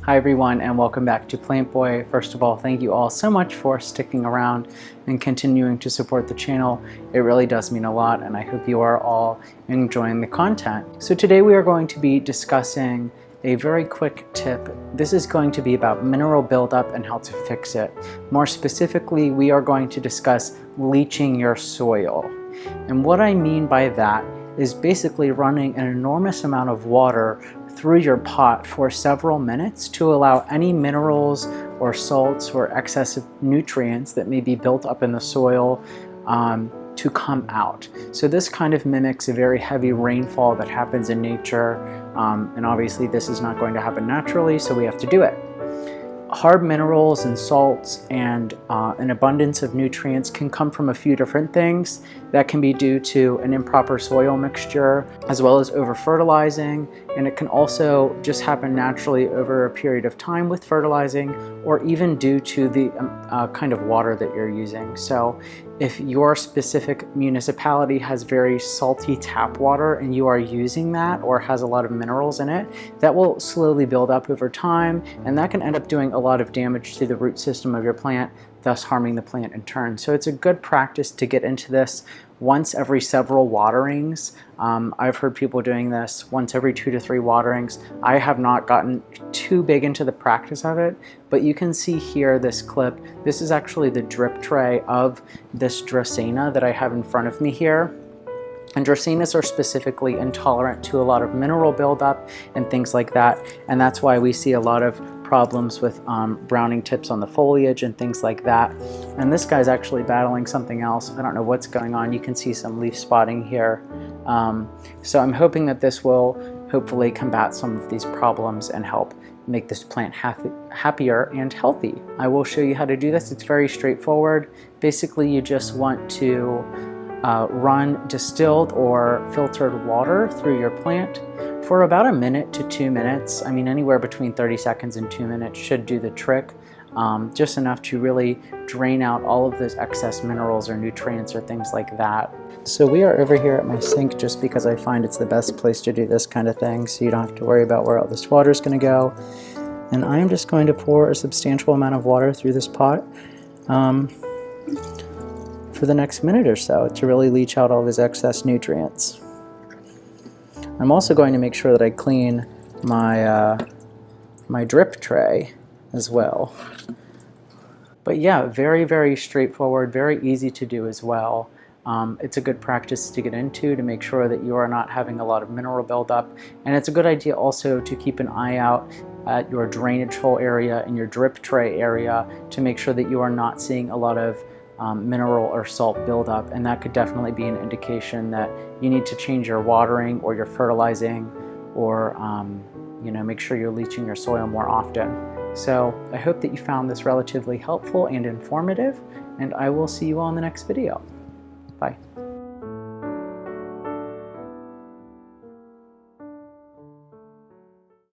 Hi everyone, and welcome back to Plant Boy. First of all, thank you all so much for sticking around and continuing to support the channel. It really does mean a lot, and I hope you are all enjoying the content. So today we are going to be discussing a very quick tip. This is going to be about mineral buildup and how to fix it. More specifically, we are going to discuss leaching your soil. And what I mean by that is basically running an enormous amount of water through your pot for several minutes to allow any minerals or salts or excessive nutrients that may be built up in the soil to come out. So this kind of mimics a very heavy rainfall that happens in nature, and obviously this is not going to happen naturally, so we have to do it. Hard minerals and salts and an abundance of nutrients can come from a few different things. That can be due to an improper soil mixture, as well as over fertilizing, and it can also just happen naturally over a period of time with fertilizing, or even due to the kind of water that you're using. So if your specific municipality has very salty tap water and you are using that, or has a lot of minerals in it, that will slowly build up over time, and that can end up doing a lot of damage to the root system of your plant, thus harming the plant in turn. So it's a good practice to get into this once every several waterings. I've heard people doing this once every 2 to 3 waterings. I have not gotten too big into the practice of it, but you can see here this clip. This is actually the drip tray of this Dracaena that I have in front of me here. And Dracaenas are specifically intolerant to a lot of mineral buildup and things like that, and that's why we see a lot of problems with browning tips on the foliage and things like that. And this guy's actually battling something else. I don't know what's going on. You can see some leaf spotting here. So I'm hoping that this will hopefully combat some of these problems and help make this plant happier and healthy. I will show you how to do this. It's very straightforward. Basically, you just want to run distilled or filtered water through your plant for about 1 minute to 2 minutes. I mean, anywhere between 30 seconds and 2 minutes should do the trick. Just enough to really drain out all of those excess minerals or nutrients or things like that. So we are over here at my sink just because I find it's the best place to do this kind of thing, so you don't have to worry about where all this water is going to go. And I am just going to pour a substantial amount of water through this pot for the next minute or so to really leach out all of his excess nutrients. I'm also going to make sure that I clean my my drip tray as well. But yeah, very, very straightforward, very easy to do as well. It's a good practice to get into to make sure that you are not having a lot of mineral buildup, and it's a good idea also to keep an eye out at your drainage hole area and your drip tray area to make sure that you are not seeing a lot of mineral or salt buildup, and that could definitely be an indication that you need to change your watering or your fertilizing, or make sure you're leaching your soil more often. So I hope that you found this relatively helpful and informative, and I will see you all in the next video. Bye.